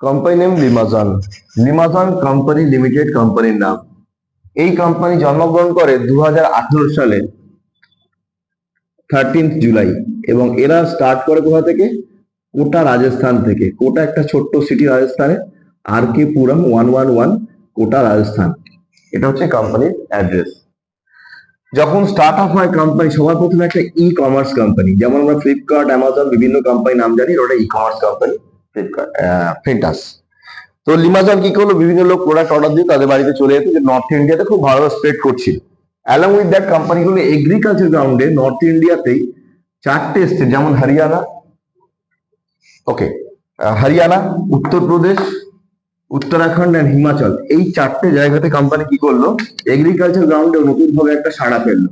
Company name লিমাজন। লিমাজন company limited কোম্পানির নাম। এই কোম্পানি জন্মগ্রহণ করে 2018 সালে 13 জুলাই এবং এরা স্টার্ট করে কোথা থেকে? কোটা রাজস্থান থেকে। কোটা একটা ছোট্ট সিটি রাজস্থানে, আর কে পুরম 111 কোটা রাজস্থান। এটা হচ্ছে কোম্পানির অ্যাড্রেস। যখন স্টার্ট আপ হয় কোম্পানি, সবার প্রথমে একটা ই কমার্স কোম্পানি, যেমন আমরা ফ্লিপকার্ট, অ্যামাজন বিভিন্ন কোম্পানি নাম জানি, ওটা ই কমার্স কোম্পানি ফ্লিপকার্ট, ফেন্টাস। তো লিমাজন কি করলো, বিভিন্ন লোক প্রোডাক্ট অর্ডার দিয়ে তাদের বাড়িতে চলে যেত, যে নর্থ ইন্ডিয়াতে খুব ভালো স্প্রেড করছিল। অ্যালং উইথ দ্যাট কোম্পানিগুলো এগ্রিকালচার গ্রাউন্ডে নর্থ ইন্ডিয়াতেই 4টে স্টেট, যেমন হরিয়ানা, ওকে, হরিয়ানা, উত্তরপ্রদেশ, উত্তরাখণ্ড এন্ড হিমাচল, এই 4টে জায়গাতে কোম্পানি কি করলো, এগ্রিকালচার গ্রাউন্ডে নতুন ভাবে একটা সাড়া ফেললো।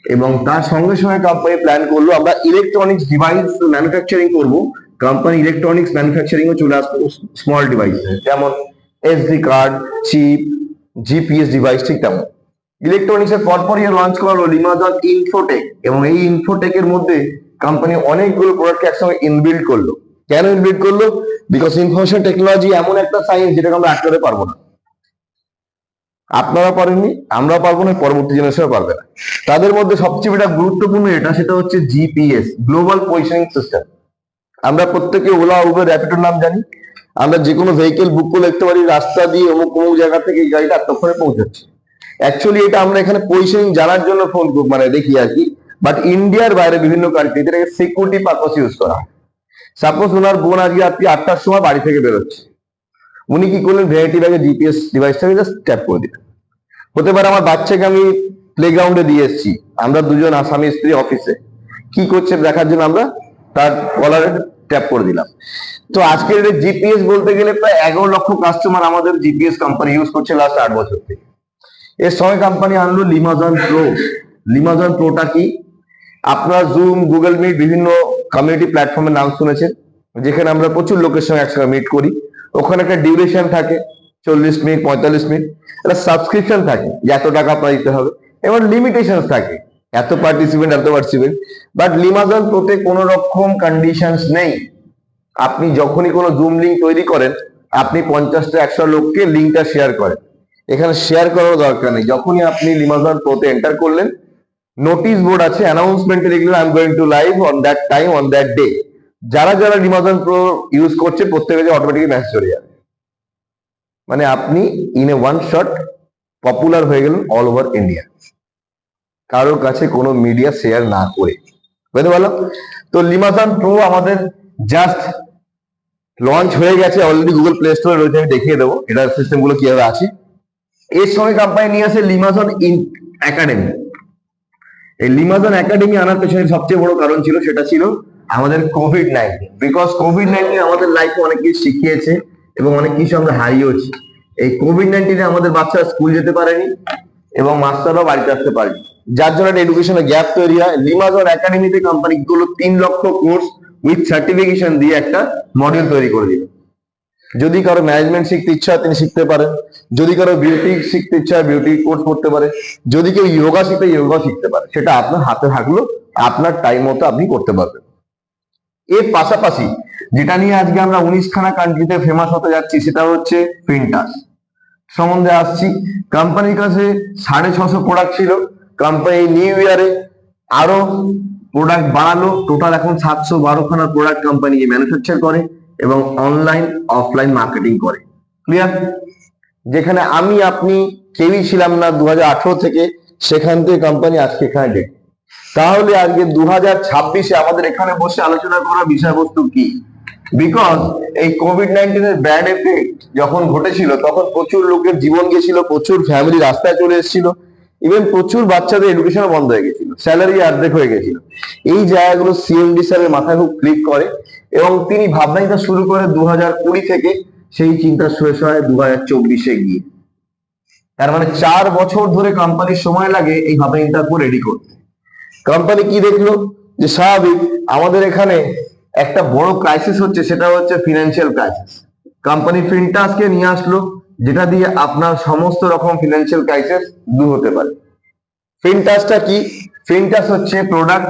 এবং তার সঙ্গে সঙ্গে কোম্পানি প্ল্যান করলো আমরা ইলেকট্রনিক্স ডিভাইস ম্যানুফ্যাকচারিং করব। কোম্পানি ইলেকট্রনিক্স ম্যানুফ্যাকচারিং ও চলে আসলো স্মল ডিভাইস, যেমন SD card, chip, GPS device, ঠিক তেমন। ইলেকট্রনিক্স এর পরপরই লঞ্চ করা লিমাজন ইনফোটেক, এবং এই ইনফোটেক এর মধ্যে কোম্পানি অনেকগুলো প্রোডাক্ট একসঙ্গে ইনবিল্ড করলো। কেন ইনবিল্ড করলো? বিকজ ইনফরমেশন টেকনোলজি এমন একটা সায়েন্স যেটাকে আমরা আটকাতে পারবো না। আপনারা পারেননি, আমরাও পারবো না, পরবর্তী জেনারেশনও পারবে না। তাদের মধ্যে সবচেয়ে বেটা গুরুত্বপূর্ণ এটা, সেটা হচ্ছে জিপিএস, গ্লোবাল পজিশনিং সিস্টেম। আমরা প্রত্যেকে ওলা, উবের, র্যাপিডোর নাম জানি। আমরা যে কোনো ভেহিকেল বুক করে দেখতে পারি রাস্তা দিয়ে অমুক অমুক জায়গা থেকে এই গাড়িটা এতক্ষণে পৌঁছাচ্ছে। অ্যাকচুয়ালি এটা আমরা এখানে পজিশনিং জানার জন্য ফোন মানে দেখি আর কি, বাট ইন্ডিয়ার বাইরে বিভিন্ন কান্ট্রিতে এটাকে সিকিউরিটি পারপাস ইউজ করা হয়। সাপোজ ওনার বোন আজকে রাত্রি 8টার সময় বাড়ি থেকে বেরোচ্ছে, উনি কি করলেন, ভ্যানিটি ব্যাগে জিপিএস ডিভাইসটাকে জাস্ট ট্যাপ করে দিলেন। হতে পারে আমার বাচ্চাকে আমি প্লেগ্রাউন্ডে দিয়ে এসেছি, আমরা দুজন আসামি স্ত্রী অফিসে, কি করছে দেখার জন্য আমরা তার কলারে ট্যাপ করে দিলাম। তো আজকের জিপিএস বলতে গেলে প্রায় 11 লক্ষ কাস্টমার আমাদের জিপিএস কোম্পানি ইউজ করছে লাস্ট 8 বছর থেকে। এর সঙ্গে কোম্পানি আনলো লিমাজন প্রো। লিমাজন প্রোটা কি? আপনার জুম, গুগল মিট, বিভিন্ন কমিউনিটি প্ল্যাটফর্মের নাম শুনেছেন, যেখানে আমরা প্রচুর লোকের সঙ্গে একসঙ্গে মিট করি। ওখানে একটা ডিউরেশন থাকে 40 মিনিট, 45 মিনিট। একটা সাবস্ক্রিপশন থাকে যে এত টাকা আপনার দিতে হবে, এবার লিমিটেশন থাকে এত পার্টিসিপেন্ট। বাট লিমাজন প্রোতে কোনো রকম কন্ডিশনস নেই। আপনি যখনই কোনো জুম লিঙ্ক তৈরি করেন, আপনি 50টা 100 লোককে লিঙ্কটা শেয়ার করেন। এখানে শেয়ার করার দরকার নেই। যখনই আপনি লিমাজন প্রোতে এন্টার করলেন, নোটিশ বোর্ড আছে, অ্যানাউন্সমেন্টে দেখলেন I am going to live on that time on that day. যারা যারা লিমাজন প্রো ইউজ করছে প্রত্যেকে অটোমেটিক মেসেজ চলে যাবে। মানে আপনি in a one shot popular হয়ে গেলেন অল ওভার ইন্ডিয়া, কারোর কাছে কোনো মিডিয়া শেয়ার না করে। বুঝতে পারলাম? তো লিমাজন প্রো আমাদের জাস্ট লঞ্চ হয়ে গেছে অলরেডি, গুগল প্লে স্টোরে রয়েছে, আমি দেখিয়ে দেবো এটার সিস্টেম গুলো কিভাবে আছে। এর সঙ্গে কোম্পানি নিয়ে আসে লিমাজন একাডেমি। এই লিমাজন একাডেমি আনার পেছনে সবচেয়ে বড় কারণ ছিল, সেটা ছিল আমাদের কোভিড-19। বিকজ কোভিড-19 আমাদের লাইফে অনেক কিছু শিখিয়েছে এবং অনেক কিছু আমরা হারিয়েছি। এই কোভিড-19 আমাদের বাচ্চারা স্কুল যেতে পারেনি এবং মাস্টাররাও বাড়িতে আসতে পারেনি, যার জন্য একটা এডুকেশনের গ্যাপ তৈরি হয়। লিমাজন একাডেমিতে কোম্পানি গুলো 3 লক্ষ কোর্স উইথ সার্টিফিকেশন দিয়ে একটা মডিউল তৈরি করে দিল। যদি কারো ম্যানেজমেন্ট শিখতে ইচ্ছা হয় তিনি শিখতে পারেন, যদি কারো বিউটি শিখতে ইচ্ছা হয় বিউটি কোর্স করতে পারে, যদি কেউ যোগা শিখতে যোগা শিখতে পারে, সেটা আপনার হাতে থাকলো, আপনার টাইম মতো আপনি করতে পারবেন। এর পাশাপাশি যেটা নিয়ে আজকে আমরা 19খানা কান্ট্রিতে ফেমাস হতে যাচ্ছি, সেটা হচ্ছে ফিনটাস সম্বন্ধে আসছি। কোম্পানির কাছে 650 প্রোডাক্ট ছিল। কোম্পানি নিউ ইয়ারে আরো প্রোডাক্ট বাড়ালো, টোটাল এখন 712খানা প্রোডাক্ট কোম্পানি ম্যানুফ্যাকচার করে এবং অনলাইন অফলাইন মার্কেটিং করে। ক্লিয়ার? যেখানে আমি আপনি কেউই ছিলাম না 2018 থেকে, সেখান থেকে কোম্পানি আজকে এখানে ডেট। তাহলে আজকে 2026-এ আমাদের এখানে বসে আলোচনা করার বিষয়বস্তু কি? বিকজ এই কোভিড-19 এর ব্যাড এফেক্ট যখন ঘটেছিল, তখন প্রচুর লোকের জীবন গেছিল, প্রচুর ফ্যামিলি রাস্তায় চলে এসেছিল, ইভেন প্রচুর বাচ্চাদের এডুকেশন বন্ধ হয়ে গেছিল, স্যালারি অর্ধেক হয়ে গেছিল। এই জায়গাগুলো সিএমডি স্যারের মাথায় খুব ক্লিক করে এবং তিনি ভাবনা চিন্তা শুরু করে 2020 থেকে, সেই চিন্তা শেষ হয় 2024-এ গিয়ে। তার মানে 4 বছর ধরে কোম্পানির সময় লাগে এই ভাবনা চিন্তা রেডি করতে। কোম্পানি কি দেখলো, যে স্বাভাবিক আমাদের এখানে একটা বড় ক্রাইসিস হচ্ছে, সেটা হচ্ছে ফিনান্সিয়াল ক্রাইসিস। কোম্পানি ফিনটাসকে নিয়ে আসলো, যেটা দিয়ে আপনার সমস্ত রকম ফিনান্সিয়াল ক্রাইসিস দূর হতে পারে। ফিনটাসটা কি? ফিনটাস হচ্ছে প্রোডাক্ট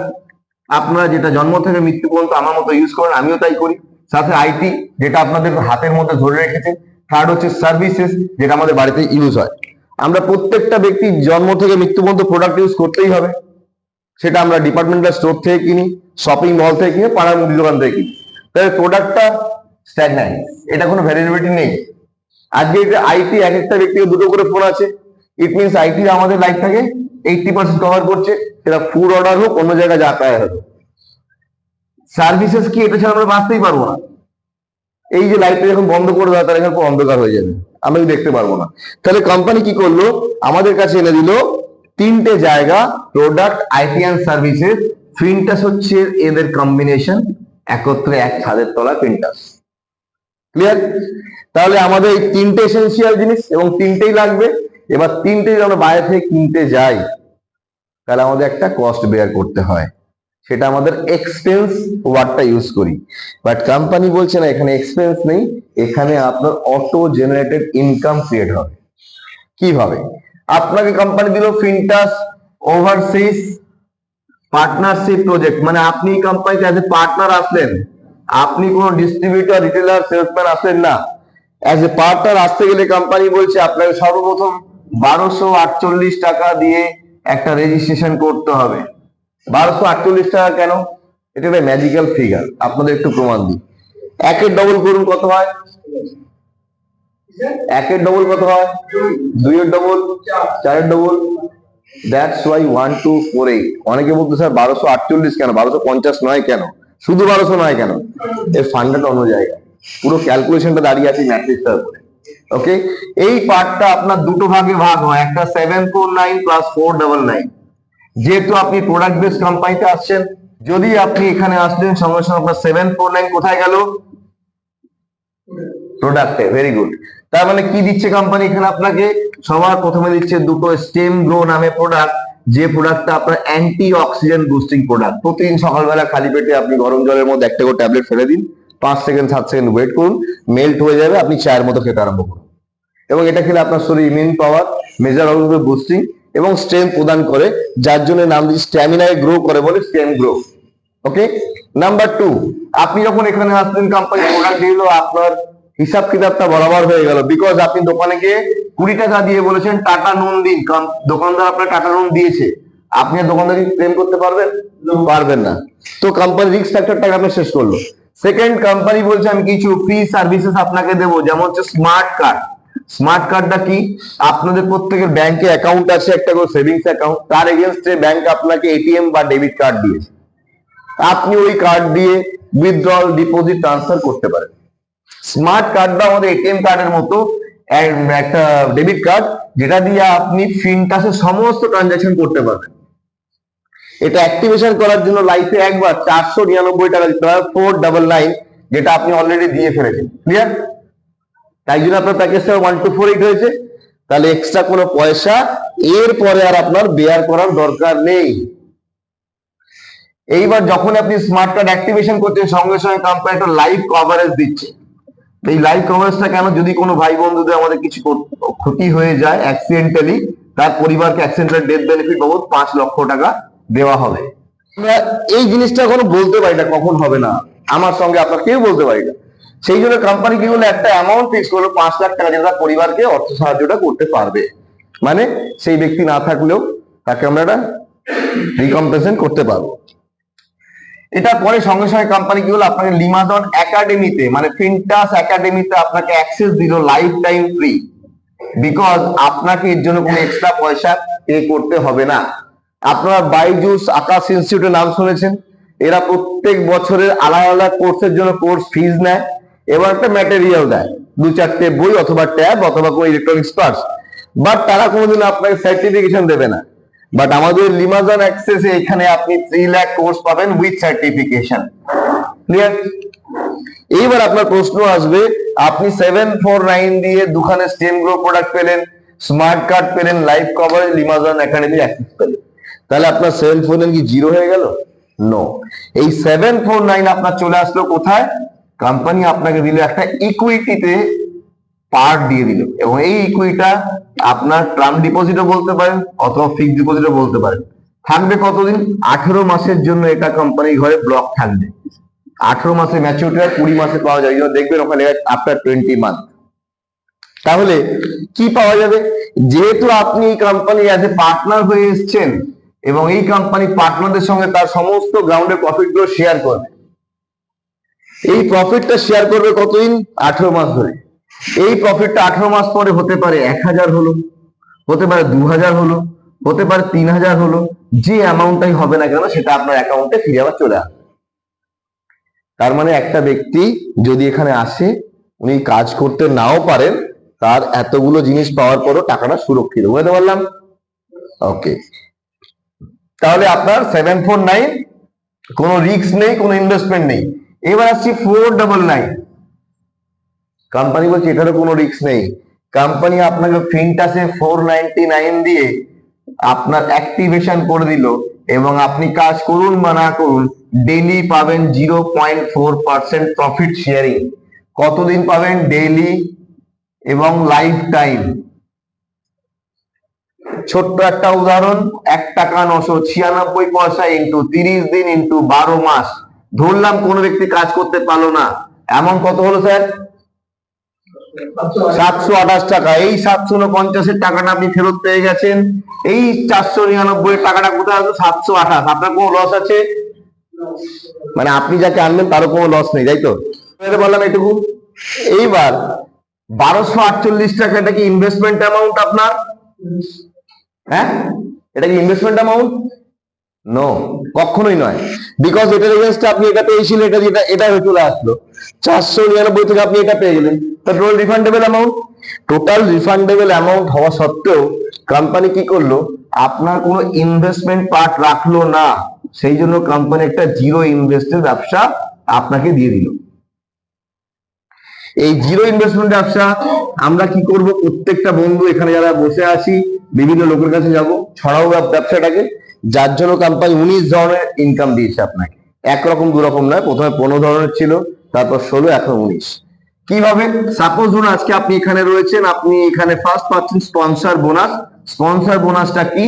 আপনারা যেটা জন্ম থেকে মৃত্যু পর্যন্ত আমার মতো ইউজ করেন, আমিও তাই করি। সাথে আইটি যেটা আপনাদের হাতের মধ্যে ধরে রেখেছে, থার্ড হচ্ছে সার্ভিসেস যেটা আমাদের বাড়িতে ইউজ হয়। আমরা প্রত্যেকটা ব্যক্তি জন্ম থেকে মৃত্যু পর্যন্ত প্রোডাক্ট ইউজ করতেই হবে, সেটা আমরা ডিপার্টমেন্টাল স্টোর থেকে কিনি, শপিং মল থেকে কিনি, পাড়ার মুদি দোকান থেকে কিনি, তাহলে প্রোডাক্টটা স্ট্যাগন্যান্ট, এটা কোনো ভ্যালিডিটি নেই। আজকে আইটি এক একটা ব্যক্তির দুটো করে ফোন আছে, ইট মিনস আইটি আমাদের লাইফটাকে 80% কভার করছে, সেটা ফুড অর্ডার হোক, অন্য জায়গায় যাতায়াত হোক। সার্ভিসেস কি, এটা ছাড়া আমরা বাঁচতেই পারবো না। এই যে লাইটটা যখন বন্ধ করে দেওয়া, তাহলে এখানে অন্ধকার হয়ে যাবে, আমরা দেখতে পারবো না। তাহলে কোম্পানি কি করলো, আমাদের কাছে এনে দিল তিনটে জায়গা, প্রোডাক্ট, আইটি অ্যান্ড সার্ভিসেস। ফিনটাস হচ্ছে এদের কম্বিনেশন, একত্রে এক ছাদের তলা ফিনটাস। ক্লিয়ার? তাহলে আমাদের এই তিনটে এসেন্সিয়াল জিনিস এবং তিনটেই লাগবে। এবার তিনটে যদি আমরা বাইরে থেকে কিনতে যাই, তাহলে আমাদের একটা কস্ট বেয়ার করতে হয়, সেটা আমাদের এক্সপেন্স ওয়ার্ডটা ইউজ করি। বাট কোম্পানি বলছে না, এখানে এক্সপেন্স নেই, এখানে আপনার অটো জেনারেটেড ইনকাম ক্রিয়েট হবে। কিভাবে? আপনাকে কোম্পানি দিল ফিনটাস ওভারসিজ পার্টনারশিপ প্রজেক্ট, মানে আপনি কোম্পানিতে অ্যাজ এ পার্টনার আসলেন, আপনি কোনো ডিস্ট্রিবিউটর, রিটেলার, সেলসম্যান আসলেন না, অ্যাজ এ পার্টনার আসতে গেলে কোম্পানি বলছে আপনাকে সর্বপ্রথম 1248 টাকা দিয়ে একটা রেজিস্ট্রেশন করতে হবে। 1248 টাকা কেন? এটা একটা ম্যাজিক্যাল ফিগার, আপনাদের একটু প্রমাণ দিই। একের ডবল করুন, কত হয়? একের ডবল কত হয়? 2 এর ডবল, 4 এর ডবল, দ্যাটস ওয়াই 1248। অনেকে বলতো স্যার 1248 কেন, 1250 নয় কেন, শুধু 1200 নয় কেন? এর ফান্ডাটা অন্য জায়গায়, পুরো ক্যালকুলেশনটা দাঁড়িয়ে আছে ম্যাট্রিক্সটার উপরে। ওকে, এই পার্টটা আপনার দুটো ভাগে ভাগ হয়, একটা 749 প্লাস 499। যেহেতু আপনি প্রোডাক্ট বেস কোম্পানিতে আসছেন, যদি আপনি এখানে আসলেন, সঙ্গে সঙ্গে আপনার 749 কোথায় গেল? প্রোডাক্টে। Very good. তার মানে কি দিচ্ছে কোম্পানি এখানে আপনাকে? সবার প্রথমে দিচ্ছে দুটো স্টেম গ্রো নামে প্রোডাক্ট, যে প্রোডাক্টটা আপনার অ্যান্টি অক্সিডেন্ট বুস্টিং প্রোডাক্ট। প্রতিদিন সকালবেলা খালি পেটে আপনি গরম জলের মধ্যে একটা করে ট্যাবলেট ফেলে দিন, 5 সেকেন্ড 7 সেকেন্ড ওয়েট করুন, মেল্ট হয়ে যাবে, আপনি চায়ের মতো খেতে আরম্ভ করুন। এবং এটা খেলে আপনার শরীর ইমিউন পাওয়ার মেজার হবে, বুস্টিং এবং স্ট্রেংথ প্রদান করে, যার জন্য নাম দিচ্ছে স্ট্যামিনায় গ্রো করে বলে স্টেম গ্রো। ওকে, নাম্বার 2, আপনি যখন এখানে আসলেন, কোম্পানি প্রোডাক্ট দিল, আপনার হিসাব কিতাবটা বরাবর হয়ে গেল, বিকজ আপনি দোকানে গিয়ে 20 টাকা দিয়ে বলেছেন টাটা নুন দিন, দোকানদার আপনার টাটা নুন দিয়েছে, আপনি আর দোকানদারি ক্লেম করতে পারবেন? পারবেন না। তো কোম্পানি রিস্ক ফ্যাক্টরটাকে আপনি শেষ করলো। সেকেন্ড, কোম্পানি বলছে আমি কিছু ফ্রি সার্ভিসেস আপনাকে দেবো, যেমন হচ্ছে স্মার্ট কার্ড। স্মার্ট কার্ডটা কি? আপনাদের প্রত্যেকের ব্যাংকে অ্যাকাউন্ট আছে, একটা করে সেভিংস অ্যাকাউন্ট, তার এগেনস্টে ব্যাংক আপনাকে এটিএম বা ডেবিট কার্ড দিয়েছে, আপনি ওই কার্ড দিয়ে উইথড্রল, ডিপোজিট, ট্রান্সফার করতে পারেন। স্মার্ট কার্ডটা আমাদের এটিএম কার্ডের মতো একটা ডেবিট কার্ড, যেটা দিয়ে আপনি ফিনটাসের সমস্ত ট্রানজাকশন করতে পারবেন। এটা অ্যাক্টিভেশন করার জন্য লাইফে একবার 499 টাকা দিতে হবে, 499, যেটা আপনি অলরেডি দিয়ে ফেলেছেন। ক্লিয়ার? তাই জন্য আপনার প্যাকেজটা 1248 হয়েছে। তাহলে এক্সট্রা কোনো পয়সা এর পরে আর আপনার বেয়ার করার দরকার নেই। এইবার যখন আপনি স্মার্ট কার্ড অ্যাক্টিভেশন করছেন, সঙ্গে সঙ্গে কোম্পানি একটা লাইভ কভারেজ দিচ্ছে। এই লাইভ কভারেজটা কেন? যদি কোনো ভাই বন্ধুদের আমাদের কিছু ক্ষতি হয়ে যায় অ্যাক্সিডেন্টালি, তার পরিবারকে অ্যাক্সিডেন্টাল ডেথ বেনিফিট বাবদ 5 লক্ষ টাকা দেওয়া হবে। আমরা এই জিনিসটা এখনো বলতে পারি না কখন হবে, না আমার সঙ্গে আপনার কেউ বলতে পারি না। সেই জন্য কোম্পানি কি হলো, একটা অ্যামাউন্ট ফিক্স করলো 5 লাখ টাকা, যেটা পরিবারকে অর্থ সাহায্যটা করতে পারবে। মানে সেই ব্যক্তি না থাকলেও তাকে আমরা একটা রিকম্পেনসেশন করতে পারবো। এটা পরে সঙ্গে সঙ্গে কোম্পানি কি হলো, আপনাকে লিমাদন একাডেমিতে, মানে ফিনটাস একাডেমিতে আপনাকে অ্যাক্সেস দিল লাইফ টাইম ফ্রি, বিকজ আপনাকে এর জন্য কোনো এক্সট্রা পয়সা পে করতে হবে না। আপনারা বাইজুস, আকাশ ইনস্টিটিউটের নাম শুনেছেন, এরা প্রত্যেক বছরের আলাদা আলাদা কোর্সের জন্য কোর্স ফিজ নেয় এবং একটা ম্যাটেরিয়াল দেয়, 2-4টে বই অথবা ট্যাব অথবা কোনো ইলেকট্রনিক্স পার্টস, বাট তারা কোনোদিন আপনাকে সার্টিফিকেশন দেবে না। বাট আমাদের লিমাজন অ্যাক্সেসে এখানে আপনি 3 লাখ কোর্স পাবেন উইথ সার্টিফিকেশন। ক্লিয়ার? এইবার আপনার প্রশ্ন আসবে, আপনি 749 দিয়ে দুখানে স্টেম গ্রো প্রোডাক্ট পেলেন, স্মার্ট কার্ড পেলেন, লাইভ কভারেজ, লিমাজন একাডেমি অ্যাক্সেস পেলেন, তাহলে আপনার 749 কি জিরো হয়ে গেল? নো। এই 749 আপনার চলে আসলো কোথায়? কোম্পানি আপনাকে দিল একটা ইকুইটিতে পার্ট দিয়ে দিল, এবং এই ইকুইটা আপনার টার্ম ডিপোজিটও বলতে পারেন অথবা ফিক্সড ডিপোজিটও বলতে পারেন। থাকবে কতদিন? 18 মাসের জন্য এটা কোম্পানির ঘরে ব্লক থাকবে। 18 মাসে ম্যাচিউরিটি হয়, 20 মাসে পাওয়া যায়, দেখবেন ওখানে আফটার 20 মান্থ। তাহলে কি পাওয়া যাবে? যেহেতু আপনি এই কোম্পানি অ্যাজ এ পার্টনার হয়ে এসেছেন এবং এই কোম্পানি পার্টনারদের সঙ্গে তার সমস্ত গ্রাউন্ডের প্রফিট গুলো শেয়ার করবে, এই প্রফিটটা শেয়ার করবে কতদিন? 18 মাস ধরে। এই প্রফিটটা 18 মাস পরে হতে পারে 1000 হলো, হতে পারে 2000 হলো, হতে পারে 3000 হলো, যে অ্যামাউন্টটাই হবে না কেন সেটা আপনার অ্যাকাউন্টে ফিরে আবার চলে আসবে। তার মানে একটা ব্যক্তি যদি এখানে আসে, উনি কাজ করতে নাও পারেন, তার এতগুলো জিনিস পাওয়ার পরও টাকাটা সুরক্ষিত। বুঝতে পারলাম? ওকে, তাহলে আপনার 749 কোনো রিস্ক নেই, কোনো ইনভেস্টমেন্ট নেই। এবার আসছি 499। কোম্পানি বলছে এটারও কোনো রিস্ক নেই। কোম্পানি আপনাকে ফিনটাসে 499 দিয়ে আপনার অ্যাক্টিভেশন করে দিল এবং আপনি কাজ করুন বা না করুন, ডেইলি পাবেন 0.4% প্রফিট শেয়ারিং। কতদিন পাবেন? ডেইলি এবং লাইফ টাইম। ছোট্ট একটা উদাহরণ, 1 টাকা 996 পয়সা ইন্টু 30 দিন ইন্টু 12 মাস। ধরলাম কোন ব্যক্তি কাজ করতে পারলো না, এমন কত হলো স্যার? 728 টাকা। এই 749 টাকাটা আপনি ফেরত পেয়ে গেছেন। এই 499 টাকাটা কোথায় আসলো? 728। আপনার কোনো লস আছে? মানে আপনি যাকে আনবেন তারও কোনো লস নেই, তাই তো? বললাম এটুকু। এইবার 1248 টাকা, এটা কি ইনভেস্টমেন্ট অ্যামাউন্ট আপনার? হ্যাঁ, এটা কি ইনভেস্টমেন্ট অ্যামাউন্ট? নো, কখনোই নয়। বিকজ এটার এগেইনস্টে আপনি এটা পেয়েছিলেন, এটা হয়ে চলে আসলো 499 থেকে আপনি এটা পেয়ে গেলেন। Total refundable amount. Total refundable amount হওয়া সত্ত্বেও কোম্পানি কি করলো? আপনার কোনো ইনভেস্টমেন্ট পার্ট রাখলো না, সেই জন্য কোম্পানি একটা জিরো ইনভেস্টের ব্যবসা আপনাকে দিয়ে দিল। এই জিরো ইনভেস্টমেন্ট ব্যবসা আমরা কি করব? প্রত্যেকটা বন্ধু এখানে যারা বসে আছি, বিভিন্ন লোকের কাছে যাব, ছড়াও ব্যবসাটাকে, যার জন্য কোম্পানি 19 ধরনের ইনকাম দিয়েছে আপনাকে। একরকম দুরকম নয়, প্রথমে 15 ধরনের ছিল, তারপর 16, এখন 19। কিভাবে? সাপোজ ধরুন আজকে আপনি এখানে রয়েছেন, আপনি এখানে ফার্স্ট পাচ্ছেন স্পন্সর বোনাস। স্পন্সর বোনাসটা কি?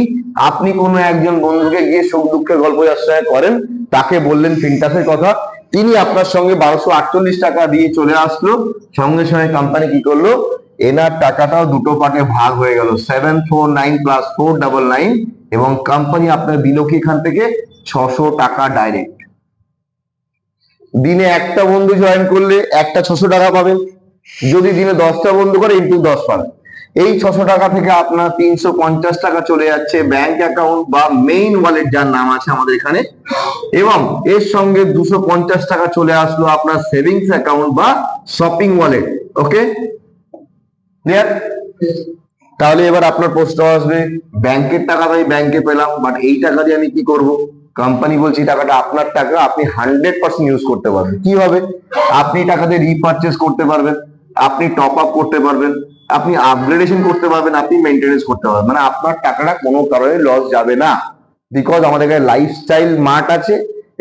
আপনি কোনো একজন বন্ধুকে গিয়ে সুখ দুঃখের গল্প যার করেন, তাকে বললেন ফিনটাসের কথা, তিনি আপনার সঙ্গে 1248 টাকা দিয়ে চলে আসলো। সঙ্গে সঙ্গে কোম্পানি কি করলো? এনার টাকাটাও দুটো পার্টে ভাগ হয়ে গেল, 749 প্লাস 499, এবং কোম্পানি আপনার দিল কি এখান থেকে? 600 টাকা ডাইরেক্ট। দিনে একটা বন্ধু জয়েন করলে একটা 600 টাকা পাবেন, যদি দিনে 10টা বন্ধু করে ইন্টু 10 পাবেন। এই 600 টাকা থেকে আপনার 350 টাকা চলে যাচ্ছে ব্যাংক অ্যাকাউন্ট বা মেইন ওয়ালেট, যার নাম আছে আমাদের এখানে, এবং এর সঙ্গে 250 টাকা চলে আসলো আপনার সেভিংস অ্যাকাউন্ট বা শপিং ওয়ালেট। ওকে, ক্লিয়ার? তাহলে এবার আপনার প্রশ্ন আসবে, ব্যাংকের টাকা আমি ব্যাংকে পেলাম, বাট এই টাকা দিয়ে আমি কি করব? কোম্পানি বলছি টাকাটা আপনার টাকা, আপনি 100% ইউজ করতে পারবেন। কিভাবে? আপনি টাকা দিয়ে রিপারচেজ করতে পারবেন, আপনি টপ আপ করতে পারবেন, আপনি আপগ্রেডেশন করতে পারবেন, আপনি মেইনটেনেন্স করতে পারবেন। মানে আপনার টাকাটা কোনো কারণে লস যাবে না, বিকজ আমাদের কাছে লাইফস্টাইল মার্ট আছে।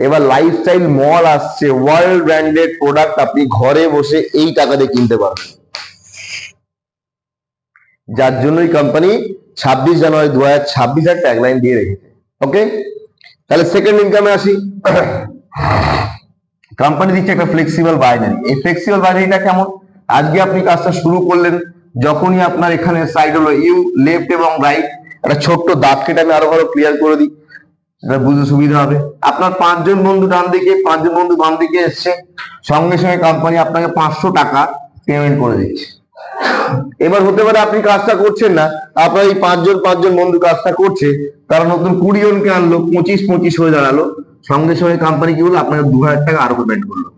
এবার লাইফস্টাইল মল আসছে, ওয়ার্ল্ড ব্র্যান্ডেড প্রোডাক্ট আপনি ঘরে বসে এই টাকা দিয়ে কিনতে পারবেন। যার জন্যই কোম্পানি 26 জানুয়ারি 2026 এর ট্যাগলাইন দিয়ে রেখেছে। ওকে, তাহলে সেকেন্ড ইনকামে আসি। কোম্পানি দিচ্ছে একটা ফ্লেক্সিবল বাইনারি। এই ফ্লেক্সিবল বাইনারিটা কেমন? আজকে আপনি কাজটা শুরু করলেন, যখনই আপনার এখানে সাইড হলো ইউ, লেফট এবং রাইট, একটা ছোট্ট দাগ কেটে আমি আরো ভালো ক্লিয়ার করে দিই, এটা বুঝতে সুবিধা হবে। আপনার 5 জন বন্ধু ডান দিকে, 5 জন বন্ধু বাম দিকে এসছে, সঙ্গে সঙ্গে কোম্পানি আপনাকে 500 টাকা পেমেন্ট করে দিচ্ছে। এবার হতে পারে আপনি কাজটা করছেন না, আপনার এই 5 জন বন্ধু কাজটা করছে, তারা নতুন 20 জনকে আনলো, 25 হয়ে দাঁড়ালো, সঙ্গে সঙ্গে কোম্পানি কি বললো? আপনাকে 2000 টাকা আরো পেমেন্ট করলো।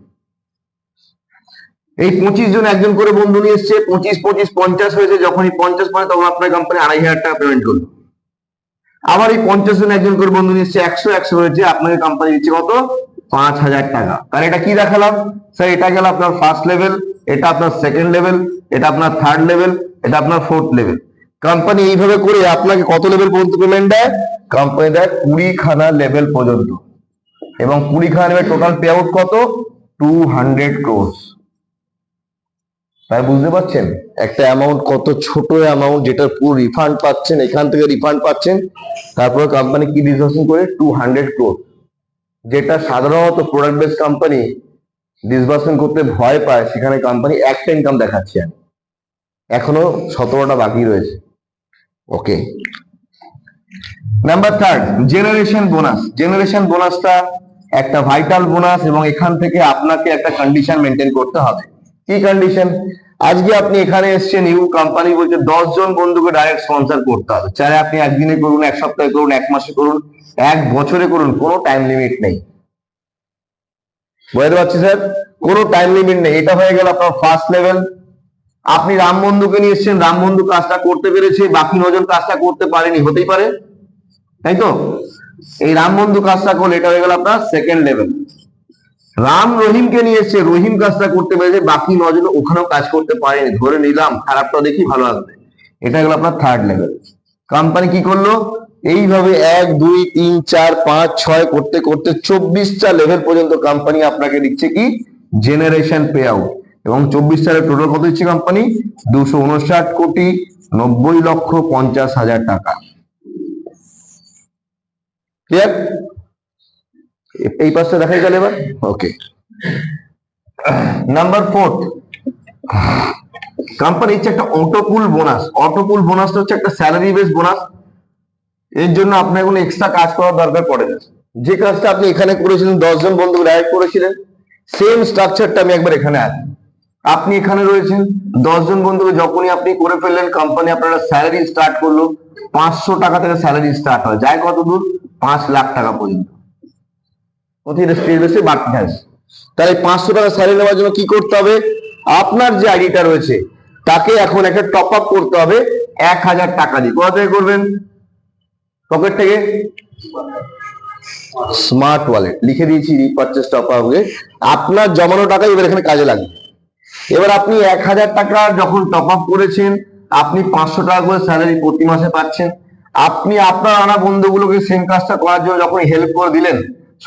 এই 25 জন একজন করে বন্ধু নিয়ে এসছে, 25 50 হয়েছে, যখনই 50 মানে তখন আপনার কোম্পানি 2500 টাকা পেমেন্ট করলো। আবার এই 50 জন একজন করে বন্ধু নিয়ে এসছে, 100 হয়েছে, আপনাকে কোম্পানি দিচ্ছে কত? 5000 টাকা। তাহলে এটা কি দেখালাম স্যার? এটা গেল আপনার ফার্স্ট লেভেল, এটা আপনার সেকেন্ড লেভেল, এটা আপনার থার্ড লেভেল, এটা আপনার ফোর্থ লেভেল। কোম্পানি এইভাবে করে আপনাকে কত লেভেল পর্যন্ত পেমেন্ট দেয়? কোম্পানি দেয় 20 খানা লেভেল পর্যন্ত, এবং 20 খানা লেভেল টোটাল পে আউট কত? 200 crore। তাই বুঝতে পারছেন একটা অ্যামাউন্ট কত ছোট অ্যামাউন্ট, যেটা পুরো রিফান্ড পাচ্ছেন, এখান থেকে রিফান্ড পাচ্ছেন। তারপরে কোম্পানি কি ডিসকাশন করে? 200 crore, যেটা সাধারণত প্রোডাক্ট বেস কোম্পানি ডিসবার্সমেন্ট করতে ভয় পায়, সেখানে কোম্পানি একটা ইনকাম দেখাচ্ছে, এখনো 17টা বাকি রয়েছে। Okay, number third, generation bonus. Generation বোনাসটা একটা ভাইটাল বোনাস, এবং এখান থেকে আপনাকে একটা কন্ডিশন মেনটেন করতে হবে। কি কন্ডিশন? আজকে আপনি এখানে এসেছেন, ইউ কোম্পানি বলছে 10 জন বন্ধুকে ডাইরেক্ট স্পন্সর করতে হবে, চাहे আপনি একদিনে করুন, এক সপ্তাহে করুন, এক মাসে করুন, এক বছরে করুন, কোনো টাইম লিমিট নেই। বুঝতে পারছি স্যার? কোনো টাইম লিমিট নেই। এটা হয়ে গেল আপনার ফার্স্ট লেভেল। আপনি রাম বন্ধুকে নিয়ে এসেছেন, রাম বন্ধু কাজটা করতে পেরেছে, বাকি 9 জন কাজটা করতে পারেনি, হতেই পারে, তাই তো? এই রাম বন্ধু কাজটা করলে এটা হয়ে গেল আপনার সেকেন্ড লেভেল। রাম রহিমকে নিয়ে এসছে, রহিম কাজটা করতে পেরেছে, বাকি 9 জন ওখানেও কাজ করতে পারেনি, ধরে নিলাম খারাপটা দেখি ভালো আসবে, এটা গেল আপনার থার্ড লেভেল। কোম্পানি কি করলো? এইভাবে 1 2 3 4 5 6 করতে করতে 24টা লেভেল পর্যন্ত কোম্পানি আপনাকে দিচ্ছে কি? Generation pay out. এবং 24 সালে টোটাল কত দিচ্ছে কোম্পানি? 259,90,50,000 টাকা। ক্লিয়ার? এই পাশটা দেখাই গেল এবার। ওকে, নাম্বার 4, কোম্পানি হচ্ছে একটা অটোপুল বোনাস। অটোপুল বোনাসটা হচ্ছে একটা স্যালারি বেস বোনাস। এর জন্য আপনার কোনো এক্সট্রা কাজ করার দরকার পড়ে না। যে কাজটা আপনি এখানে করেছিলেন, 10 জন বন্ধু ডাইরেক্ট করেছিলেন, সেম স্ট্রাকচারটা আমি একবার এখানে আছি। আপনি এখানে রয়েছেন, 10 জন বন্ধুকে যখনই আপনি করে ফেললেন, কোম্পানি আপনারা স্যালারি স্টার্ট করলো, 500 টাকা থেকে স্যালারি স্টার্ট হয়, যায় কত দূর? 5 লাখ টাকা পর্যন্ত। প্রতিটা স্টেজ বেসে বাড়তে থাকে। তাহলে 500 টাকা স্যালারি নেওয়ার জন্য কি করতে হবে? আপনার যে আইডিটা রয়েছে তাকে এখন একটা টপ আপ করতে হবে 1000 টাকা দিয়ে। কোথা থেকে করবেন? পকেট থেকে। স্মার্ট ওয়ালেট লিখে দিয়েছি, রিপারচেজ টপ আপ হবে। আপনার জমানো টাকা এবার এখানে কাজে লাগবে। এবার আপনি 1000 টাকা যখন টপ আপ করেছেন, আপনি 500 টাকা করে স্যালারি প্রতি মাসে পাচ্ছেন। আপনি আপনার আনা বন্ধুগুলোকে সেম কাজটা করার জন্য যখন হেল্প করে দিলেন,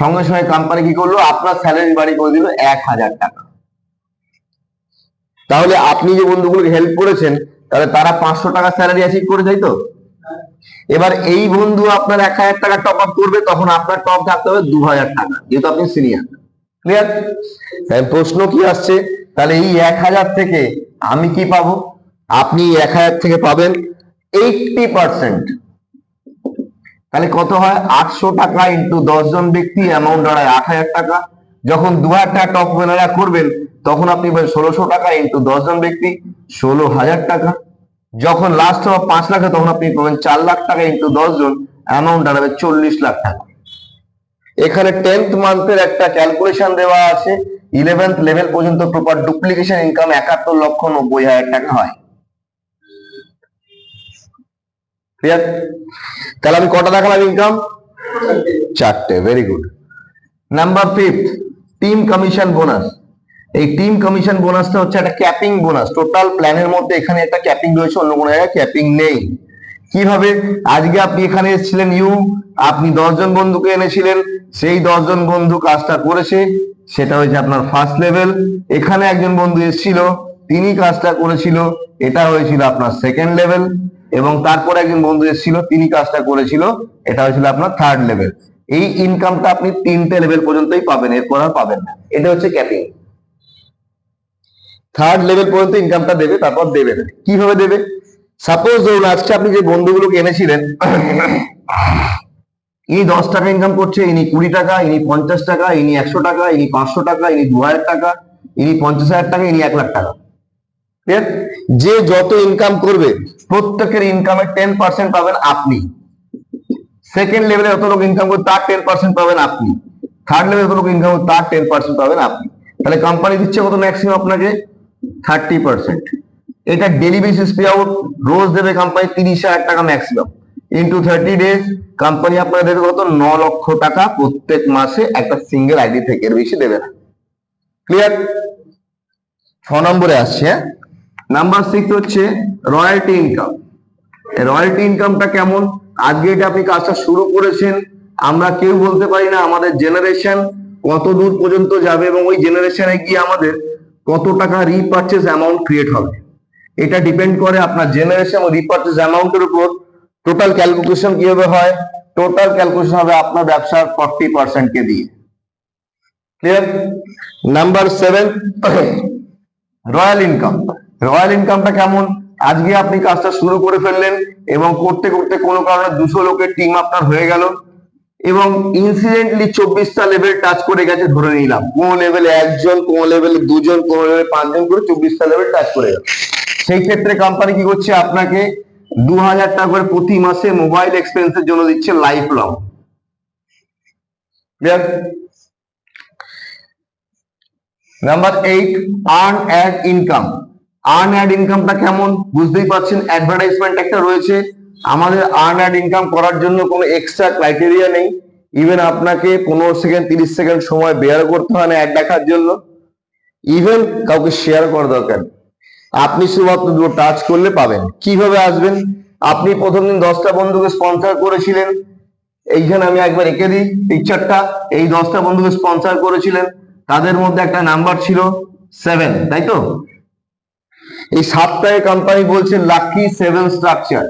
সঙ্গে সঙ্গে কোম্পানি কি করলো? আপনার স্যালারি বাড়ি করে দিল 1000 টাকা। তাহলে আপনি যে বন্ধুগুলোকে হেল্প করেছেন, তাহলে তারা 500 টাকা স্যালারি অ্যাচিভ করে, তাই তো? এবার এই বন্ধু আপনার 1000 টাকা টপ আপ করবে, তখন আপনার টপ থাকতে হবে 2000 টাকা, যেহেতু আপনি সিনিয়র। ক্লিয়ার? তাই প্রশ্ন কি আসছে? তাহলে এই 1000 থেকে আমি কি পাবো? আপনি 1000 থেকে পাবেন 80%। তাহলে কত হয়? 800 টাকা ইন্টু 10 জন ব্যক্তি, অ্যামাউন্ট দাঁড়ায় 8000 টাকা। যখন 2000 টাকা টপ উইনাররা করবেন, তখন আপনি পাবেন 1600 টাকা ইন্টু 10 জন ব্যক্তি, 16,000 টাকা। যখন লাস্ট হবে 5 লাখে, তখন আপনি পাবেন 4 লাখ টাকা ইন্টু 10 জন, অ্যামাউন্ট দাঁড়াবে 40 লাখ টাকা। এখানে 10th মান্থের একটা ক্যালকুলেশন দেওয়া আছে। 11th লেভেল পর্যন্ত প্রপার ডুপ্লিকেশন ইনকাম 71,90,000 টাকা হয়। ক্লিয়ার? তাহলে আমি কটা দেখালাম ইনকাম? 4টে। Very good. Number 5, team commission bonus. এই টিম কমিশন বোনাসটা হচ্ছে একটা ক্যাপিং বোনাস। টোটাল প্ল্যানের মধ্যে এখানে একটা ক্যাপিং রয়েছে, অন্য কোনো জায়গায় ক্যাপিং নেই। কিভাবে? আজকে আপনি এখানে এসেছিলেন, আপনি 10 জন বন্ধুকে এনেছিলেন, সেই 10 জন বন্ধু কাজটা করেছে, সেটা হয়েছে আপনার ফার্স্ট লেভেল। এখানে একজন বন্ধু এসেছিল, তিনি কাজটা করেছিল, এটা হয়েছিল আপনার সেকেন্ড লেভেল। এবং তারপর একজন বন্ধু এসেছিল, তিনি কাজটা করেছিল, এটা হয়েছিল আপনার থার্ড লেভেল। এই ইনকামটা আপনি 3টে লেভেল পর্যন্তই পাবেন, এরপর আর পাবেন না। এটা হচ্ছে ক্যাপিং। থার্ড লেভেল পর্যন্ত ইনকামটা দেবে, তারপর দেবে না। কিভাবে দেবে? সাপোজ ধরুন আজকে আপনি যে বন্ধুগুলোকে এনেছিলেন, ইনি 10 টাকা ইনকাম করছে, ইনি 20 টাকা, ইনি 50 টাকা, ইনি 100 টাকা, ইনি 500 টাকা, ইনি 2000 টাকা, ইনি 50,000 টাকা, ইনি 1 লাখ টাকা। যে যত ইনকাম করবে, প্রত্যেকের ইনকামের 10% পাবেন আপনি। সেকেন্ড লেভেলে যত লোক ইনকাম করবে, তার 10% পাবেন আপনি। থার্ড লেভেলে যত লোক ইনকাম করবে, তার 10% পাবেন আপনি। তাহলে কোম্পানি দিচ্ছে কত ম্যাক্সিমাম? আপনাকে 30%। এটা ডেলি বেসিস পে আউট, রোজ দেবে কোম্পানি 30,000 টাকা ম্যাক্সিমাম। ইন্টু 30 ডেজ, কোম্পানি আপনাদের দেবে কত? 9 লক্ষ টাকা প্রত্যেক মাসে, একটা সিঙ্গেল আইডি থেকে, এর বেশি দেবে না। ক্লিয়ার? 6 নম্বরে আসছে। নাম্বার 6 হচ্ছে রয়্যালটি ইনকাম। রয়্যালটি ইনকামটা কেমন? আজকে এটা আপনি কাজটা শুরু করেছেন, আমরা কেউ বলতে পারি না আমাদের জেনারেশন কত দূর পর্যন্ত যাবে, এবং ওই জেনারেশনে গিয়ে আমাদের কত টাকা রিপারচেজ অ্যামাউন্ট ক্রিয়েট হবে। এটা ডিপেন্ড করে আপনার জেনারেশন ও রিপারচেজ অ্যামাউন্টের উপর। টোটাল ক্যালকুলেশন কিভাবে হয়? টোটাল ক্যালকুলেশন হবে আপনার ব্যবসার 40% কে দিয়ে। Clear? Number 7, royal income. Royal ইনকামটা কেমন? আজকে আপনি কাজটা শুরু করে ফেললেন এবং করতে করতে কোনো কারণে 200 লোকের টিম আপনার হয়ে গেল এবং ইনসিডেন্টলি 24টা লেভেল টাচ করে গেছে ধরে নিলাম। কোন লেভেলে 1 জন, কোন লেভেলে 2 জন, কোন লেভেলে 5 জন করে 24টা লেভেল টাচ করে গেল। সেই ক্ষেত্রে কোম্পানি কি করছে? আপনাকে 2000 টাকা করে প্রতি মাসে মোবাইল এক্সপেন্সের জন্য দিচ্ছে life long. Clear? Number 8, earn ad income. Earn ad ইনকামটা কেমন? বুঝতেই পারছেন, অ্যাডভার্টাইজমেন্ট একটা রয়েছে। আমাদের আর্ন অ্যাড ইনকাম করার জন্য কোনো এক্সট্রা ক্রাইটেরিয়া নেই। ইভেন আপনাকে 15 সেকেন্ড 30 সেকেন্ড সময় বেয়ার করতে হয় না অ্যাড দেখার জন্য। ইভেন কাউকে শেয়ার করার দরকার নেই, আপনি শুধুমাত্র দুটো টাচ করলে পাবেন। কিভাবে আসবেন? আপনি প্রথম দিন 10টা বন্ধুকে স্পন্সর করেছিলেন, এইখানে আমি একবার এঁকে দিই পিকচারটা। এই 10টা বন্ধুকে স্পন্সর করেছিলেন, তাদের মধ্যে একটা নাম্বার ছিল 7, তাই তো? এই 7টায় কোম্পানি বলছে লাকি 7 স্ট্রাকচার,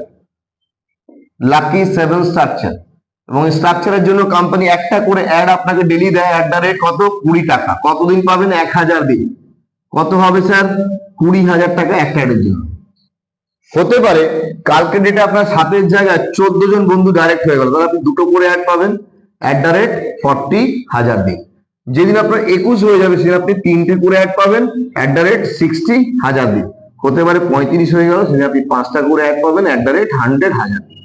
লাকি 7 স্ট্রাকচার। এবং এই স্ট্রাকচারের জন্য কোম্পানি একটা করে অ্যাড আপনাকে ডেলি দেয়। অ্যাট দ্য রেট কত? 20 টাকা। কতদিন পাবেন? 1000 দিন। কত হবে স্যার? 20,000 টাকা একটা অ্যাডের জন্য। হতে পারে কালকে ডেটে আপনার 7-এর জায়গায় 14 জন বন্ধু ডাইরেক্ট হয়ে গেল, তাহলে আপনি দুটো করে অ্যাড পাবেন অ্যাট দ্য রেট 40,000 দিন। যেদিন আপনার 21 হয়ে যাবে সেদিন আপনি 3টে করে অ্যাড পাবেন অ্যাট দ্য রেট 60,000 দিন। হতে পারে 35 হয়ে গেল, সেদিন আপনি 5টা করে অ্যাড পাবেন অ্যাট দ্য রেট 100,000 দিন।